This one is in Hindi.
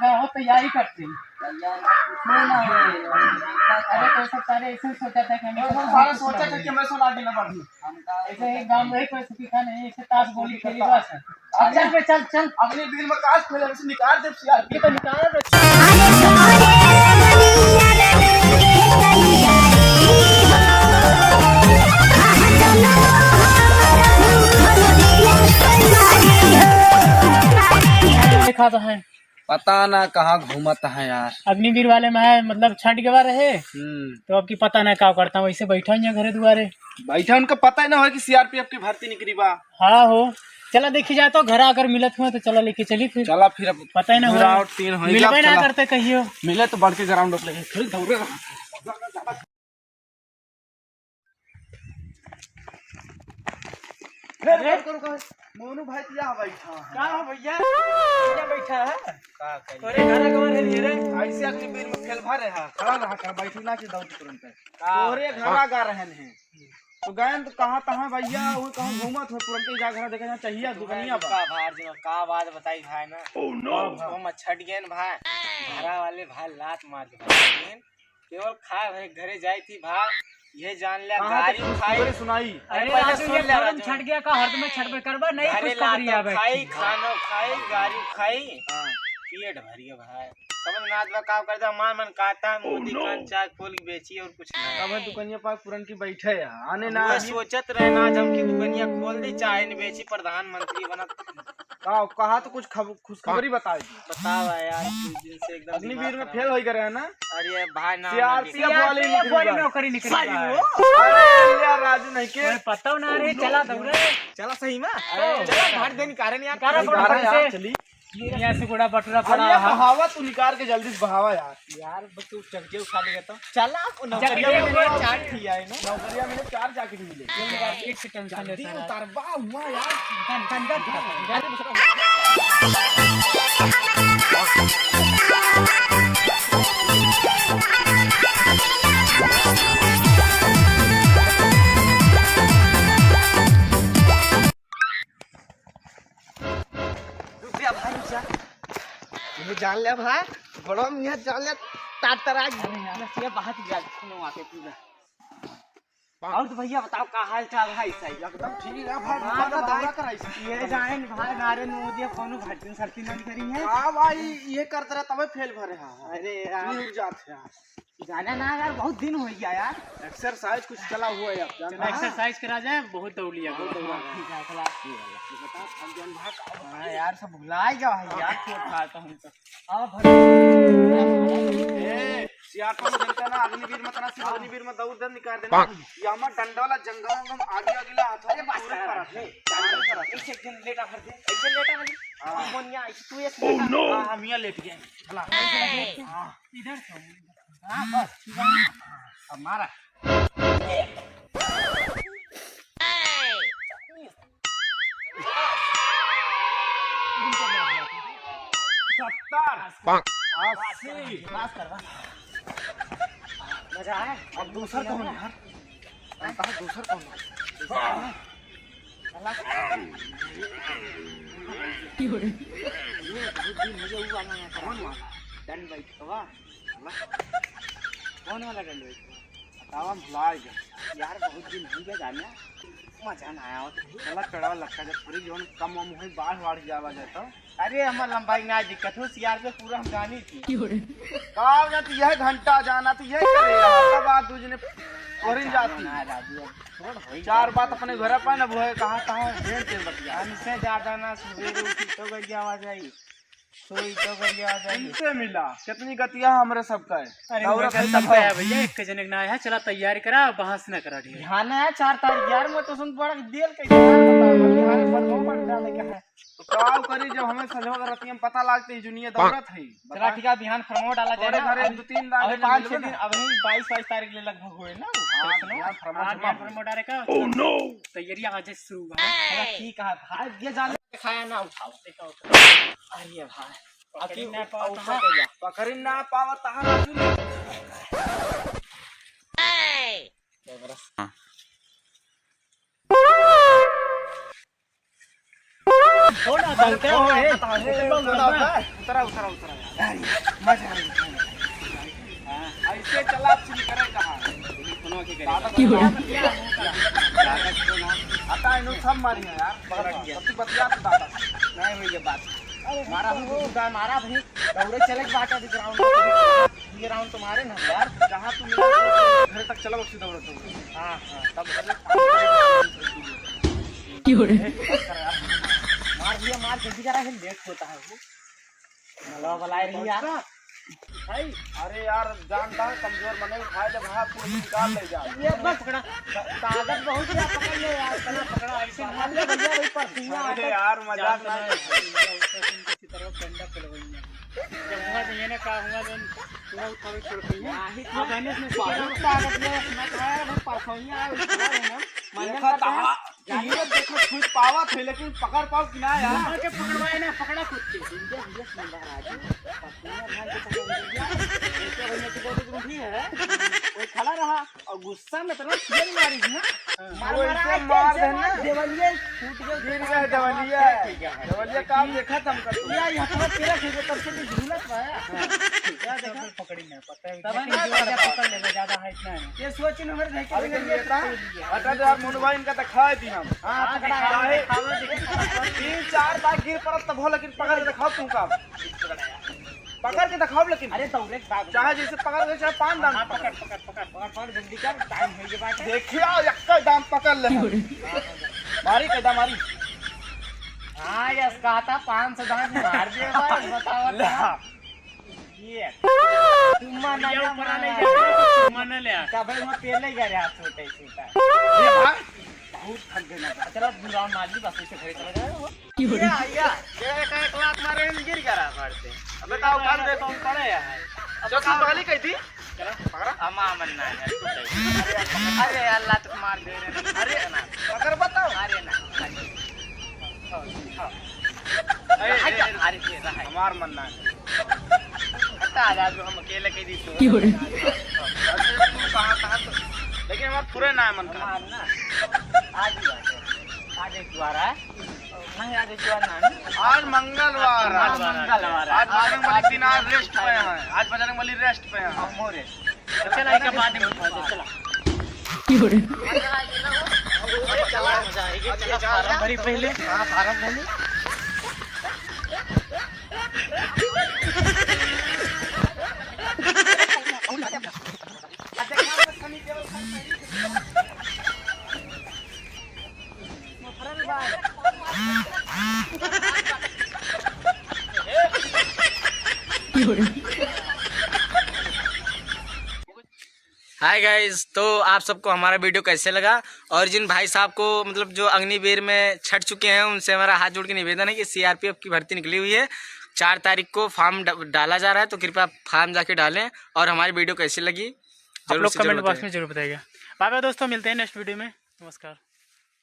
गाँव तैयारी करते हैं। अरे तो सब सारे ऐसे सोचा था कि सारा सोचा था कि मैं सुना के ना पढ़ूं। ऐसे एक गाँव में कोई सीखा नहीं, ऐसे ताश गोली खेली बस। चल पे चल चल अगले दिन में काश खेले से निकाल दे यार। ये तो निकाल देखा तो है, पता ना कहाँ घूमता है यार। अग्निवीर वाले में है, मतलब छठ के बार रहे तो अब की पता नहीं क्या करता हूँ। वैसे बैठा ही घरे दुआरे बैठा, उनको पता ही ना हो कि सीआरपीएफ की भर्ती निकली बा। हाँ हो, चला देखी जाए तो घर आकर मिलत हुआ तो चला लेके चली फिर। चला फिर अब पता ही ना पूरा हुआ, और 3 हो मिलबे ना करते कहियो। मिले तो बढ़ के ग्राउंड उठ लगे फिर दौड़े। मोनू भाई क्या बैठा है? क्या हो भैया, क्या बैठा है? तोरे घर कवर है रे? ऐसे अग्निवीर में फेल भरे है, खड़ा रहा कर बैठी ना कि दौड़ तुरंत तोरे घर गा रहे हैं तो गए तो कहाँ कहाँ भैया वो कहाँ घूमत हो तुरंत जा घर देखना चाहिए दुनिया का भार जी का बात बताई भाई ना। वो मच्छट गए भाई, घरा वाले भाई लात मार के केवल खा भाई घरे जाई थी भाई, ये जान लिया गाड़ी खाई सुनाई। अरे आज ये गरम छट गया का हर में छट करबा नहीं कुछ करिया बैठ खाई, खाना खाई, गाड़ी खाई, पेट भरिए भाई। समझ ना आता काम करता मान मन कहता है मोदी दुकान चाय खोल के बेची और कुछ नहीं। अब दुकानिया पर पुरन की बैठे है आने ना सोचत रहे ना आज हम की दुकानिया खोल दी चाय न बेची प्रधानमंत्री बनत। कहा तो कुछ खुशखबरी बताओ यार, कुछ दिन से एकदम अग्निवीर में फेल हो गए है ना। अरे भाई ना सीआरपीएफ वाली नौकरी निकली अरे यार राजू नहीं के पता ना रे। चला दौड़े, चला सही में चला भाट देने कारण यार यार चली यहाँ से गोड़ा बटुरा पड़ा है। बहावा तू निकाल के जल्दी से बहावा यार तू चक्के उठा लेगा तो चला नौकरिया में चार थी है ना। नौकरिया में 4 जैकेट मिले। एक से टेंशन लेता है उतारवा हुआ यार। ये जान ले भाई, बड़ा मियां जान ले तातरा ये बात जान सुनो आके पूरा। और तो भैया बताओ का हाल चाल है? सही एकदम ठीक है भाई, दुकान दौरा कराई ये जाने भाई नरेंद्र मोदी कोनो भर्ती सरती नहीं करी है। हां भाई ये करते रहे तबे फेल भरे हां। अरे यार उठ जाते यार, जाना ना यार, बहुत दिन हो गया यार। एक्सरसाइज कुछ चला हुआ है अब जाना। एक्सरसाइज करा जाए, बहुत दौड़ लिया हां यार सब भुला गया है यार। छोड़ खाता हूं तो सियारपा में जनता ना अग्निवीर में तना सिर्फ अग्निवीर में दौड़ दे निकाल देना। यामा डंडा वाला जंगल में आगे आगे हाथ अरे बस करा एक दिन लेटा कर दे, एक दिन लेटा नहीं हां मोनिया तू एक हां हम यहां लेट गए भला इधर से। हां बस अब मारा मजा आया। अब दूसरा कौन यार? दूसरा कौन? दंड बैठ कवा कौन वाला दंड बैठ बतावा भुला गया यार, बहुत दिन हो गया जाना मजा ना आया। चला चढ़ा लगता जब पूरी जोन कम मुहे बाढ़ वाढ़ जावा जाता। अरे हमार लंबाई ना दिक्कत हो, सियार पे पूरा हम जानी थी कहा जाती यह घंटा जाना तो यही करेगा तब बात दूसरे ओरिन जाती ना राजू 4 बात अपने घर पर ना वो कहाँ कहाँ भेड़ के बतिया हमसे ज्यादा ना सवेरे उठी तो गई आवाज आई, सोई तो गई आवाज आई। इनसे मिला कितनी गतिया हमरे सबका है। भैया एक जने ना है, चला तैयारी करा, बहस न करा ढेर। हाँ ना 4 तारीख यार मैं तो सुन पड़ा देर कैसे पड़ जाने क्या है तो काम करी जब हमें संजोग रतिया में पता लागते ही जुनिया दौड़त है। चला ठीक है, बिहान प्रमोट आला तेरे घरे 2-3 दाग 5-6 दिन अब 22-22 तारीख ले लगभग हुए ना। प्रमोट आ रहे का तैयारी आज शुरू है। ठीक है भाई, ये जान खाया ना उठाओ देखो। अरे भाई पकड़ी ना पाओ पकड़ी ना पावत थोड़ा दलते हो हे उतरा उतरा उतरा यार मजा ऐसे चला करे कहां आता इनु सब मारी है यार सबकी बतिया तो दादा नहीं हुई ये बात मारा मारा भाई दौड़े चले बाटा दिख ग्राउंड ये राउंड तुम्हारे ना यार जहां तुम घर तक चलो बस दौड़ो तुम हां हां तब मार दिया मार जल्दी करा है लेट होता है वो मला बलाई रही यार भाई अरे यार जानता है कमजोर बने उठाए जब हाथ पूरा निकाल ले जा ये बस पकड़ा ताकत बहुत है पकड़ ले यार पकड़ा पकड़ा ऐसे मार ले भैया भाई पसीना अरे यार मजाक ना की तरफ डंडा चलवाइए जब हुआ नहीं ना का हुआ तो पूरा उठावे छोड़ के अब मैंने इसमें ताकत ले मैं खाया भाई परसोइया है उसका है देखा ता ये देखो खुद पावा थे लेकिन पकड़ पाओ कि ना यार मार के पकड़वाए ना पकड़ा खुद के इंडिया इंडिया महाराज पसीना भाई के पकड़ लिया ऐसे भैया की बहुत रूठी है वो खड़ा रहा और गुस्सा में तरह तेल मारी ना मार देना देवलिया फूट गया गिर गए देवलिया काम देखा तुम कर यार यहां पर तेरा ठीक तब से झूलत पाया क्या देखो पकड़ी ना पता है पकड़ लेगा ज्यादा हाइट ना है ये सोच न हमर देखे अरे ये हटा दे यार मोनू भाई इनका तो खाए थी हम हां पकड़ा है 3-4 बार गिर पड़त तब हो लेकिन पकड़ के दिखाओ तुम का पकड़ के दिखाओ लेकिन अरे दौड़े बाग चाहे जैसे पकड़ के चाहे 5 दाम पकड़ पकड़ पकड़ पकड़ पकड़ जल्दी कर टाइम हो गया बात देखियो एक दाम पकड़ ले मारी कैदा मारी हां यस कहा था 500 दाम मार दिए भाई बताओ ये तुम माना ये ऊपर नहीं जा मन ले आ का भाई मैं पहले ही गया छोटे छोटा ये भाई बहुत थक गया चलो राउंड मार दी बस ऐसे खड़े चले जाओ ये एक लात मारे गिर गया पड़ते अबे का उठा दे तुम पड़े यार जो तू पहले कही थी चलो पकड़ा अम्मा मन्ना है अरे अल्लाह तो मार दे रहे अरे ना पकड़ बताओ अरे ना अरे ये रहा हमार मन्ना है हटा आ जो हम अकेले कह दी तो तू कहां तो लेकिन हमार पूरे ना मन का मारना आज एक द्वारा है आज एक द्वारा ना आज मंगलवार मंगलवार आज बजरंग बली दिन आज रेस्ट पे हैं आज बजरंग बली रेस्ट पे हैं हम मोरे चला के बाद में चला फार्म भरी पहले हां फार्म भरी हाय गाइस, तो आप सबको हमारा वीडियो कैसे लगा। और जिन भाई साहब को मतलब जो अग्निवीर में छट चुके हैं उनसे हमारा हाथ जोड़ के निवेदन है कि सीआरपीएफ की भर्ती निकली हुई है, 4 तारीख को फॉर्म डाला जा रहा है, तो कृपया फॉर्म जाके डालें। और हमारी वीडियो कैसी लगी आप लोग कमेंट बॉक्स में जरूर बताइएगा। बाय बाय दोस्तों, मिलते हैं नेक्स्ट वीडियो में। नमस्कार।